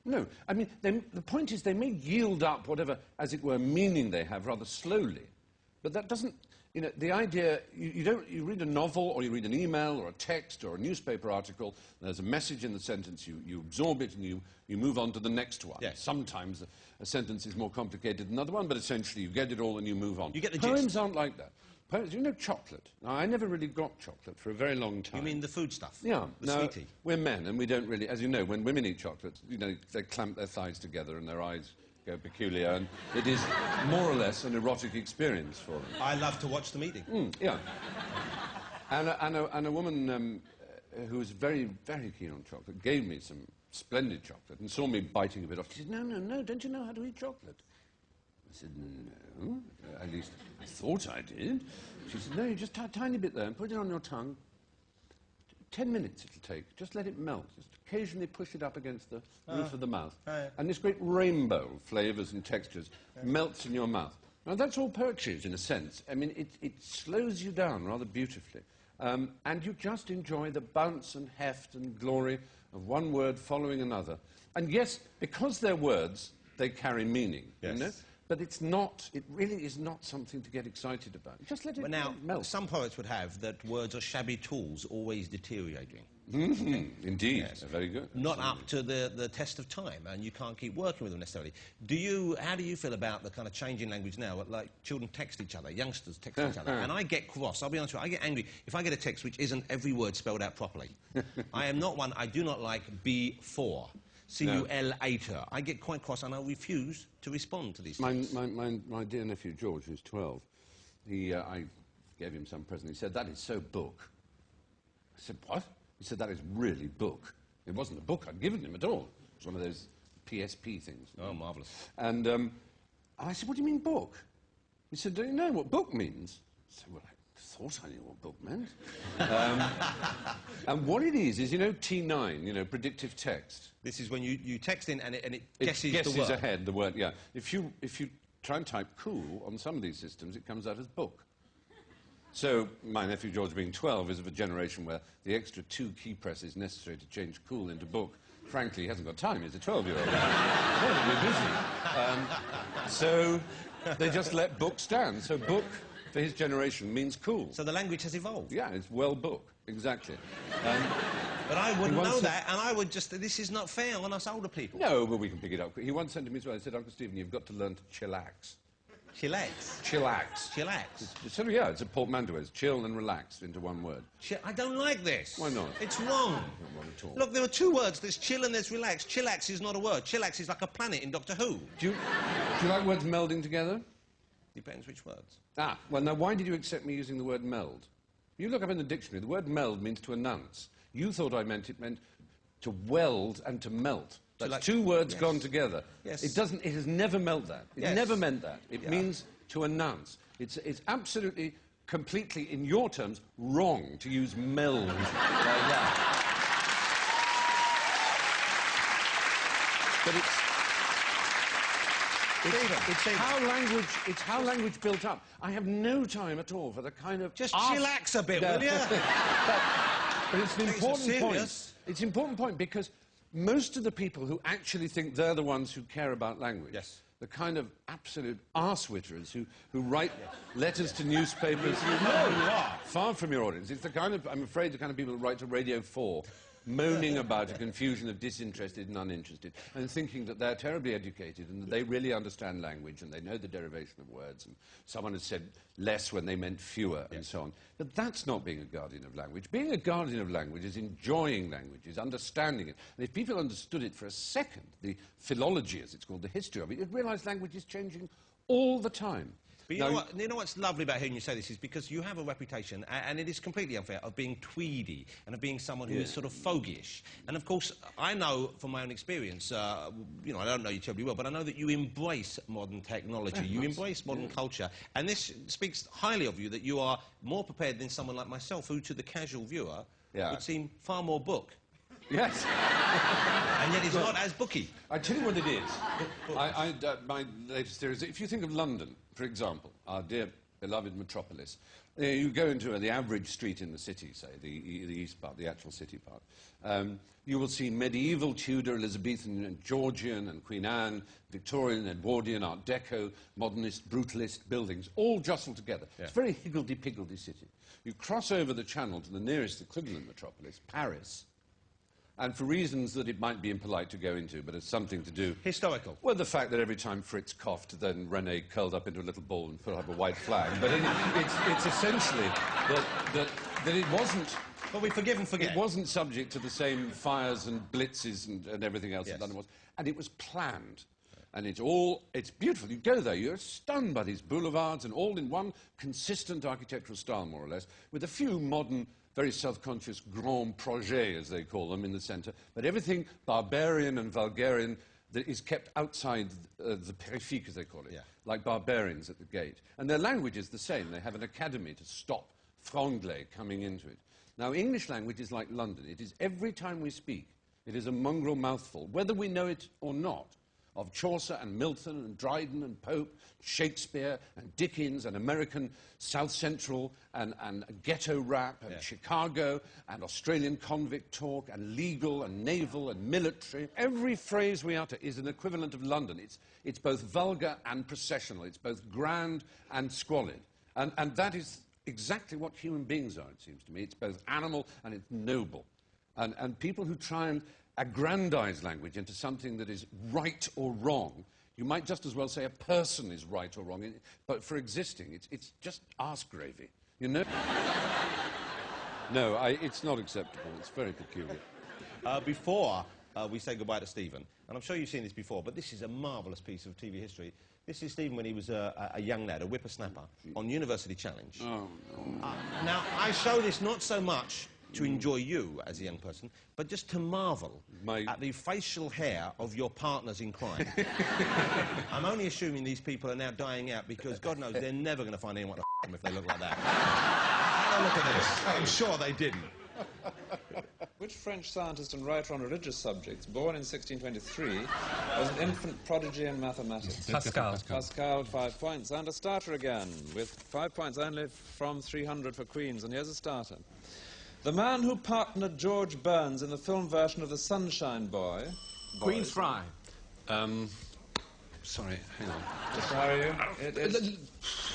No, I mean, the point is they may yield up whatever, as it were, meaning they have rather slowly. But that doesn't, you know, the idea, you read a novel or you read an email or a text or a newspaper article, there's a message in the sentence, you absorb it and you move on to the next one. Yes. Sometimes a sentence is more complicated than another one, but essentially you get it all and you move on. You get the Poems gist. aren't like that. Poems, you know chocolate. Now, I never really got chocolate for a very long time. You mean the food stuff? Yeah. The now, sweetie? We're men, and we don't really, as you know, when women eat chocolate, you know, they clamp their thighs together and their eyes go peculiar, and it is more or less an erotic experience for them. I love to watch them eating. Yeah. And a woman who was very, very keen on chocolate gave me some splendid chocolate and saw me biting a bit off. She said, no, don't you know how to eat chocolate? I said, no, at least I thought I did. She said, no, you just tie a tiny bit there and put it on your tongue. 10 minutes it'll take. Just let it melt. Just occasionally push it up against the roof of the mouth. And this great rainbow of flavours and textures melts in your mouth. Now, that's all poetry, in a sense. I mean, it slows you down rather beautifully. And you just enjoy the bounce and heft and glory of one word following another. And yes, because they're words, they carry meaning, you know? But it's not, it really is not something to get excited about. Just let it melt. Some poets would have that words are shabby tools, always deteriorating. Indeed, very good. Not up to the test of time, and you can't keep working with them necessarily. How do you feel about the kind of changing language now? Like children text each other, youngsters text each other, and I get cross, I'll be honest with you, I get angry if I get a text which isn't every word spelled out properly. I am not one, I do not like B4. See you later. I get quite cross and I refuse to respond to these things. My dear nephew George, who's 12, I gave him some present. He said, "That is so book." I said, "What?" He said, "That is really book." It wasn't a book I'd given him at all. It was one of those PSP things. Oh, marvellous. And I said, "What do you mean book?" He said, "Do you know what book means?" I said, "Well, I thought I knew what book meant." And what it is, you know, T9, you know, predictive text. This is when you text in and it guesses the word. It guesses ahead the word, yeah. If you try and type cool on some of these systems, it comes out as book. So my nephew George, being 12, is of a generation where the extra 2 key presses necessary to change cool into book, frankly, he hasn't got time. He's a 12-year-old. Very busy. So they just let book stand. So book, for his generation, means cool. So the language has evolved. Yeah, it's well book, exactly. But I wouldn't know that, and I would just... This is not fair on us older people. No, but we can pick it up. He once said to me as well, he said, "Uncle Stephen, you've got to learn to chillax." Chillax? Chillax. Chillax? So, yeah, it's a portmanteau. It's chill and relax into one word. I don't like this. Why not? It's wrong. Not wrong at all. Look, there are 2 words. There's chill and there's relax. Chillax is not a word. Chillax is like a planet in Doctor Who. Do you like words melding together? Depends which words. Ah, well, now, why did you accept me using the word meld? You look up in the dictionary, the word meld means to announce. You thought it meant to weld and to melt. That's like 2 words gone together. Yes. It has never meant that. It never meant that. It means to announce. It's absolutely, completely, in your terms, wrong to use meld like that. But it's how language built up. I have no time at all for the kind of... Just chillax a bit, will you? But it's an important point. It's an important point because most of the people who actually think they're the ones who care about language, the kind of absolute arse-witters who write letters to newspapers, far from your audience. It's the kind of, I'm afraid, the kind of people who write to Radio 4 moaning about a confusion of disinterested and uninterested, and thinking that they're terribly educated and that they really understand language and they know the derivation of words, and someone has said less when they meant fewer, and so on. But that's not being a guardian of language. Being a guardian of language is enjoying language, is understanding it. And if people understood it for a second, the philology, as it's called, the history of it, you'd realise language is changing all the time. But you know what's lovely about hearing you say this is because you have a reputation, and it is completely unfair, of being tweedy and of being someone who is sort of fogyish. And of course, I know from my own experience, you know, I don't know you terribly well, but I know that you embrace modern technology, you embrace modern culture, and this speaks highly of you that you are more prepared than someone like myself, who to the casual viewer would seem far more book. Yes. And yet it's not as booky. I tell you what it is. My latest theory is, if you think of London, for example, our dear beloved metropolis, You go into the average street in the city, say, the east part, the actual city part. You will see medieval, Tudor, Elizabethan, and Georgian, and Queen Anne, Victorian, Edwardian, Art Deco, modernist, brutalist buildings, all jostled together. Yeah. It's a very higgledy-piggledy city. You cross over the channel to the nearest equivalent metropolis, Paris, and for reasons that it might be impolite to go into, but it's something to do... Historical. Well, the fact that every time Fritz coughed, then René curled up into a little ball and put up a white flag. But it's essentially that it wasn't... But we forgive and forget. It wasn't subject to the same fires and blitzes and everything else Yes. that London was. And it was planned. And it's beautiful. You go there, you're stunned by these boulevards and all in one consistent architectural style, more or less, with a few modern, very self-conscious grands projets, as they call them, in the centre. But everything barbarian and Vulgarian that is kept outside the périphérique, as they call it, Yeah. like barbarians at the gate. And their language is the same. They have an academy to stop franglais coming into it. Now, English language is like London. It is every time we speak, it is a mongrel mouthful, whether we know it or not, of Chaucer and Milton and Dryden and Pope, Shakespeare and Dickens and American South Central and ghetto rap and Yeah. Chicago and Australian convict talk and legal and naval and military. Every phrase we utter is an equivalent of London. It's both vulgar and processional. It's both grand and squalid. And that is exactly what human beings are, it seems to me. It's both animal and it's noble. And people who try and aggrandize language into something that is right or wrong, you might just as well say a person is right or wrong, but for existing, it's just arse gravy, you know? No, it's not acceptable. It's very peculiar. Before we say goodbye to Stephen, and I'm sure you've seen this before, but this is a marvellous piece of TV history. This is Stephen when he was a young lad, a whippersnapper, on University Challenge. Oh, no. Now, I show this not so much to enjoy you as a young person, but just to marvel at the facial hair of your partners in crime. I'm only assuming these people are now dying out because, God knows, they're never going to find anyone to them if they look like that. Have a look at this. I'm sure they didn't. Which French scientist and writer on religious subjects, born in 1623, was an infant prodigy in mathematics? Pascal. Pascal, 5 points. And a starter again, with 5 points only from 300 for Queens. And here's a starter. The man who partnered George Burns in the film version of The Sunshine Boy... Queen's Fry. Sorry, hang on. Just how are you?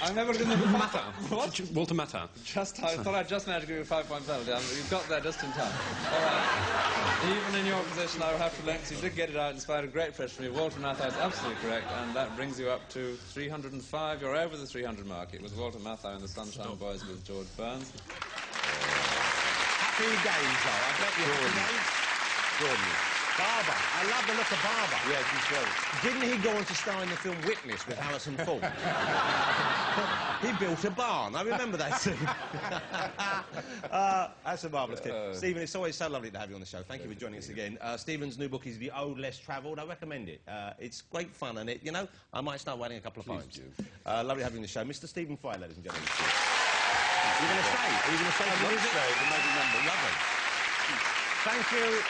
I've never been in the matter. What? Walter Matthau. I thought I'd just managed to give you a 5-point penalty. You got there just in time. All right. Even in your position, I would have to length. You did get it out in spite of great pressure from you. Walter Matthau is absolutely correct, and that brings you up to 305. You're over the 300 mark. It was Walter Matthau in The Sunshine Boys with George Burns. Happy days, though. I bet you happy days. Gordon. Barber. I love the look of Barber. Yes, he's great. Didn't he go on to star in the film Witness with Harrison Ford? He built a barn. I remember that scene. That's a marvellous kid. Stephen, it's always so lovely to have you on the show. Thank you for joining us again. Stephen's new book is The Ode Less Travelled. I recommend it. It's great fun, and you know, I might start writing a couple of poems. Lovely having you on the show. Mr. Stephen Fry, ladies and gentlemen. Are you going to stay? Are you going to stay for the music? Lovely. Thank you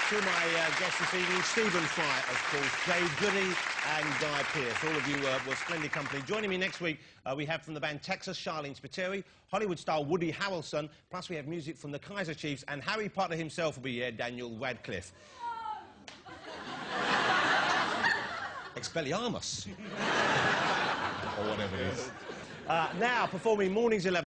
to my guests this evening, Stephen Fry, of course, Dave Goody and Guy Pearce. All of you were splendid company. Joining me next week, we have from the band Texas, Charlene Spiteri, Hollywood star Woody Harrelson, plus we have music from the Kaiser Chiefs, and Harry Potter himself will be here, Daniel Radcliffe. Expelliarmus. Or whatever it is. Now, performing Mornings 11.